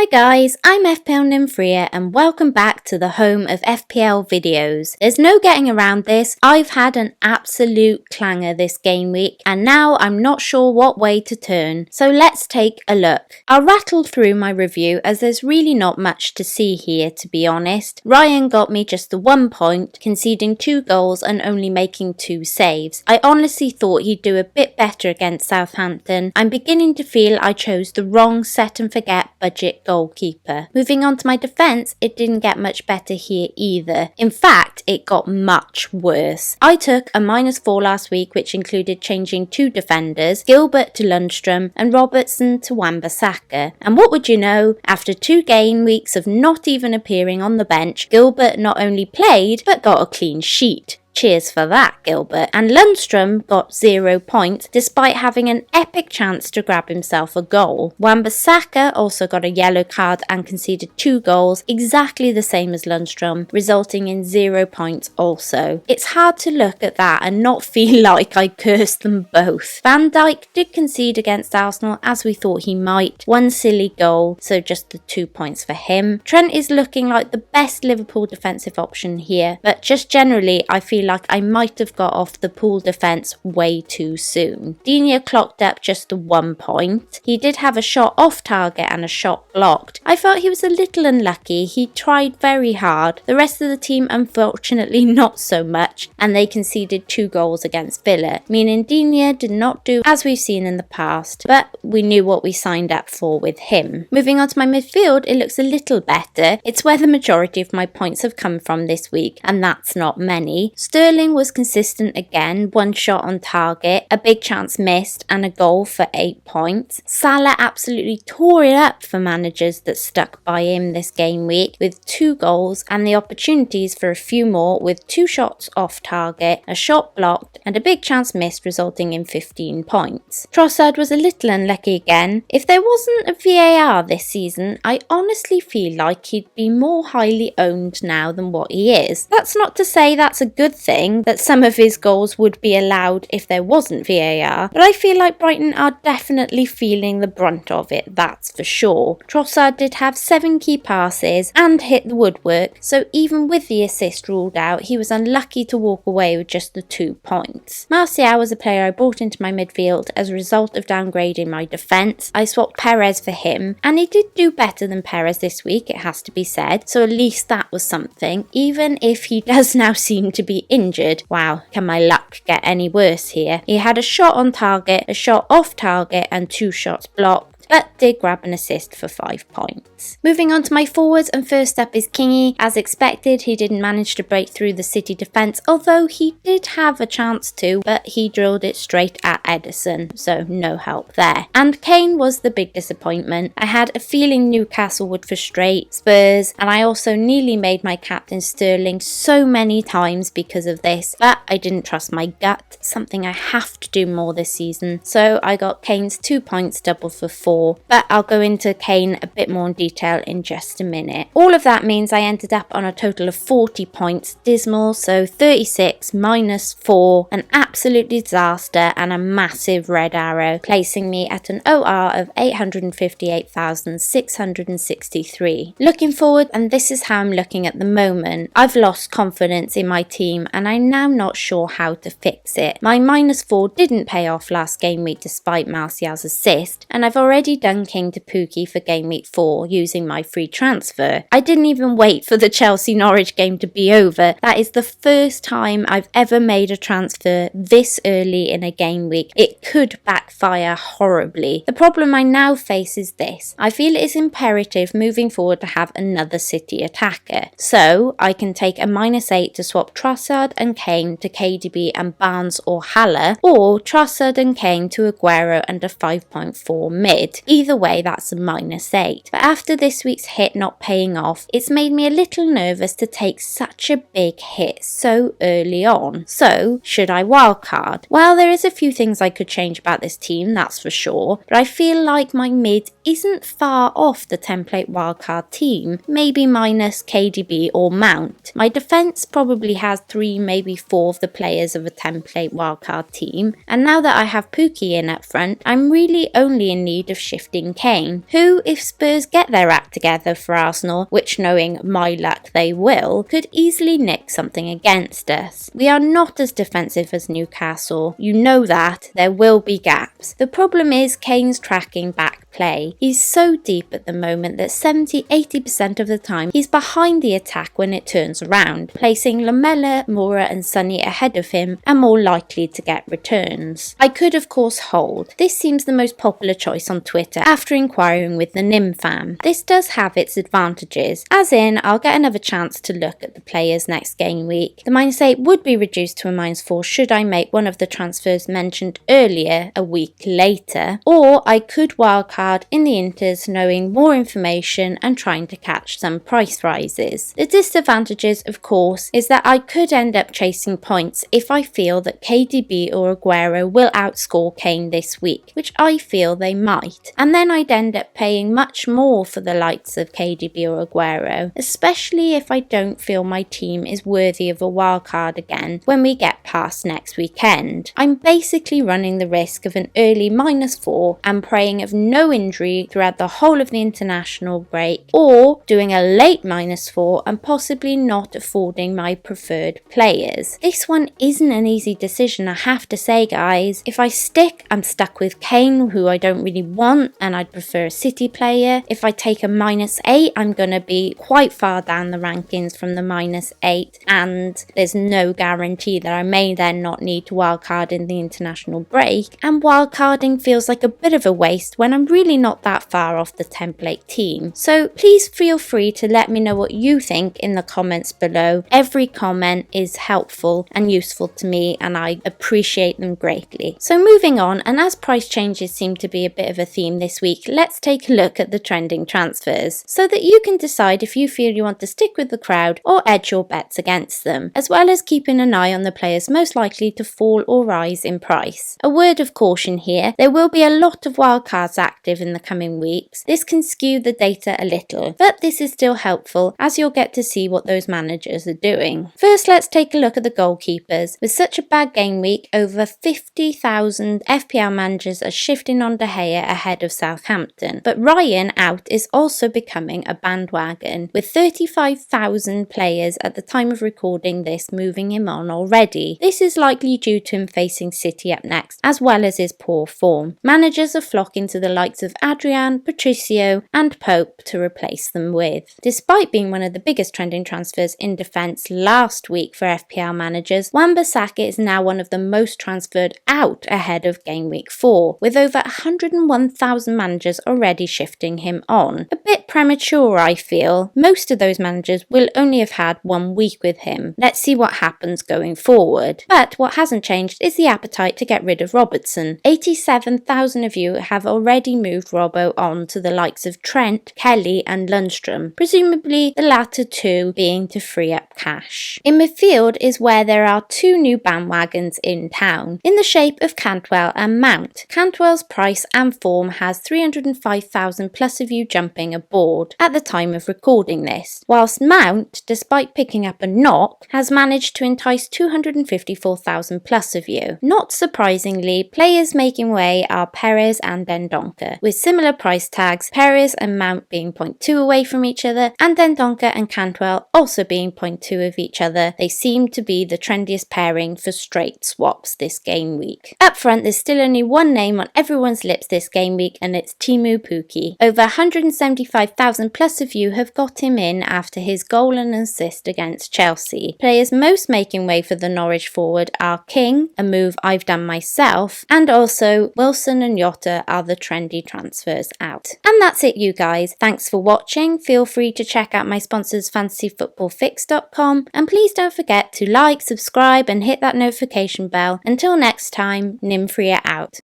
Hi guys, I'm FPL Nymfria and welcome back to the home of FPL videos. There's no getting around this, I've had an absolute clanger this game week and now I'm not sure what way to turn, so let's take a look. I'll rattle through my review as there's really not much to see here to be honest. Ryan got me just the 1 point, conceding 2 goals and only making 2 saves. I honestly thought he'd do a bit better against Southampton. I'm beginning to feel I chose the wrong set and forget budget goalkeeper. Moving on to my defence, it didn't get much better here either. In fact, it got much worse. I took a -4 last week, which included changing 2 defenders, Gilbert to Lundstrom and Robertson to Wan-Bissaka. And what would you know, after 2 game weeks of not even appearing on the bench, Gilbert not only played, but got a clean sheet. Cheers for that, Gilbert. And Lundstrom got 0 points despite having an epic chance to grab himself a goal. Wan-Bissaka also got a yellow card and conceded 2 goals, exactly the same as Lundstrom, resulting in 0 points also. It's hard to look at that and not feel like I cursed them both. Van Dijk did concede against Arsenal as we thought he might. 1 silly goal, so just the 2 points for him. Trent is looking like the best Liverpool defensive option here, but just generally I feel like I might have got off the pool defence way too soon. Digne clocked up just the 1 point. He did have a shot off target and a shot blocked. I felt he was a little unlucky. He tried very hard. The rest of the team unfortunately not so much, and they conceded 2 goals against Villa, meaning Digne did not do as we've seen in the past, but we knew what we signed up for with him. Moving on to my midfield, it looks a little better. It's where the majority of my points have come from this week, and that's not many. Sterling was consistent again, 1 shot on target, a big chance missed and a goal for 8 points. Salah absolutely tore it up for managers that stuck by him this game week with 2 goals and the opportunities for a few more with 2 shots off target, a shot blocked and a big chance missed resulting in 15 points. Trossard was a little unlucky again. If there wasn't a VAR this season, I honestly feel like he'd be more highly owned now than what he is. That's not to say that's a good thing that some of his goals would be allowed if there wasn't VAR, but I feel like Brighton are definitely feeling the brunt of it, that's for sure. Trossard did have 7 key passes and hit the woodwork, so even with the assist ruled out, he was unlucky to walk away with just the 2 points. Martial was a player I brought into my midfield as a result of downgrading my defence. I swapped Perez for him, and he did do better than Perez this week, it has to be said, so at least that was something, even if he does now seem to be injured. Wow, can my luck get any worse here? He had a shot on target, a shot off target and 2 shots blocked, but did grab an assist for 5 points. Moving on to my forwards, and first up is Kingy. As expected, he didn't manage to break through the City defence, although he did have a chance to, but he drilled it straight at Ederson, so no help there. And Kane was the big disappointment. I had a feeling Newcastle would frustrate Spurs, and I also nearly made my captain Sterling so many times because of this, but I didn't trust my gut, something I have to do more this season, so I got Kane's 2 points doubled for 4. But I'll go into Kane a bit more in detail in just a minute. All of that means I ended up on a total of 40 points, dismal, so 36 -4, an absolute disaster and a massive red arrow, placing me at an OR of 858,663. Looking forward, and this is how I'm looking at the moment, I've lost confidence in my team and I'm now not sure how to fix it. My -4 didn't pay off last game week despite Martial's assist, and I've already done King to Pookie for game week 4 using my free transfer. I didn't even wait for the Chelsea-Norwich game to be over. That is the first time I've ever made a transfer this early in a game week. It could backfire horribly. The problem I now face is this. I feel it is imperative moving forward to have another City attacker. So I can take a -8 to swap Trossard and Kane to KDB and Barnes or Haller, or Trossard and Kane to Aguero and a 5.4 mid. Either way, that's a -8. But after this week's hit not paying off, it's made me a little nervous to take such a big hit so early on. So, should I wildcard? Well, there is a few things I could change about this team, that's for sure, but I feel like my mid isn't far off the template wildcard team, maybe minus KDB or Mount. My defence probably has 3, maybe 4 of the players of a template wildcard team, and now that I have Pukki in up front, I'm really only in need of shifting Kane, who, if Spurs get their act together for Arsenal, which knowing my luck they will, could easily nick something against us. We are not as defensive as Newcastle, you know that, there will be gaps. The problem is Kane's tracking back play. He's so deep at the moment that 70-80% of the time he's behind the attack when it turns around, placing Lamella, Moura and Sonny ahead of him and more likely to get returns. I could of course hold. This seems the most popular choice on Twitter after inquiring with the Nymfam. This does have its advantages, as in I'll get another chance to look at the players next game week. The -8 would be reduced to a -4 should I make one of the transfers mentioned earlier a week later, or I could wildcard in the Inters knowing more information and trying to catch some price rises. The disadvantages of course is that I could end up chasing points if I feel that KDB or Aguero will outscore Kane this week, which I feel they might, and then I'd end up paying much more for the likes of KDB or Aguero, especially if I don't feel my team is worthy of a wildcard again when we get past next weekend. I'm basically running the risk of an early -4 and praying of no injury throughout the whole of the international break, or doing a late -4 and possibly not affording my preferred players. This one isn't an easy decision, I have to say guys. If I stick, I'm stuck with Kane, who I don't really want and I'd prefer a City player. If I take a -8, I'm gonna be quite far down the rankings from the -8, and there's no guarantee that I may then not need to wildcard in the international break, and wildcarding feels like a bit of a waste when I'm really not that far off the template team. So please feel free to let me know what you think in the comments below. Every comment is helpful and useful to me and I appreciate them greatly. So moving on, and as price changes seem to be a bit of a theme this week, let's take a look at the trending transfers so that you can decide if you feel you want to stick with the crowd or edge your bets against them, as well as keeping an eye on the players most likely to fall or rise in price. A word of caution here, there will be a lot of wildcards active in the coming weeks. This can skew the data a little, but this is still helpful as you'll get to see what those managers are doing. First, let's take a look at the goalkeepers. With such a bad game week, over 50,000 FPL managers are shifting on De Gea ahead of Southampton, but Ryan out is also becoming a bandwagon, with 35,000 players at the time of recording this moving him on already. This is likely due to him facing City up next, as well as his poor form. Managers are flocking to the likes of Adrian, Patricio and Pope to replace them with. Despite being one of the biggest trending transfers in defence last week for FPL managers, Wan-Bissaka is now one of the most transferred out ahead of Game Week 4, with over 101,000 managers already shifting him on. A bit premature, I feel. Most of those managers will only have had 1 week with him. Let's see what happens going forward. But what hasn't changed is the appetite to get rid of Robertson. 87,000 of you have already moved Robbo on to the likes of Trent, Kelly and Lundstrom, presumably the latter two being to free up cash. In midfield is where there are 2 new bandwagons in town, in the shape of Cantwell and Mount. Cantwell's price and form has 305,000 plus of you jumping aboard at the time of recording this, whilst Mount, despite picking up a knock, has managed to entice 254,000 plus of you. Not surprisingly, players making way are Perez and Dendoncker, with similar price tags, Perez and Mount being 0.2 away from each other, and Dendoncker and Cantwell also being 0.2 of each other. They seem to be the trendiest pairing for straight swaps this game week. Up front, there's still only one name on everyone's lips this game week, and it's Teemu Pukki. Over 175,000 plus of you have got him in after his goal and assist against Chelsea. Players most making way for the Norwich forward are King, a move I've done myself, and also Wilson and Jota are the trendy transfers out. And that's it you guys. Thanks for watching. Feel free to check out my sponsors fantasyfootballfix.com, and please don't forget to like, subscribe and hit that notification bell. Until next time, Nymfria out.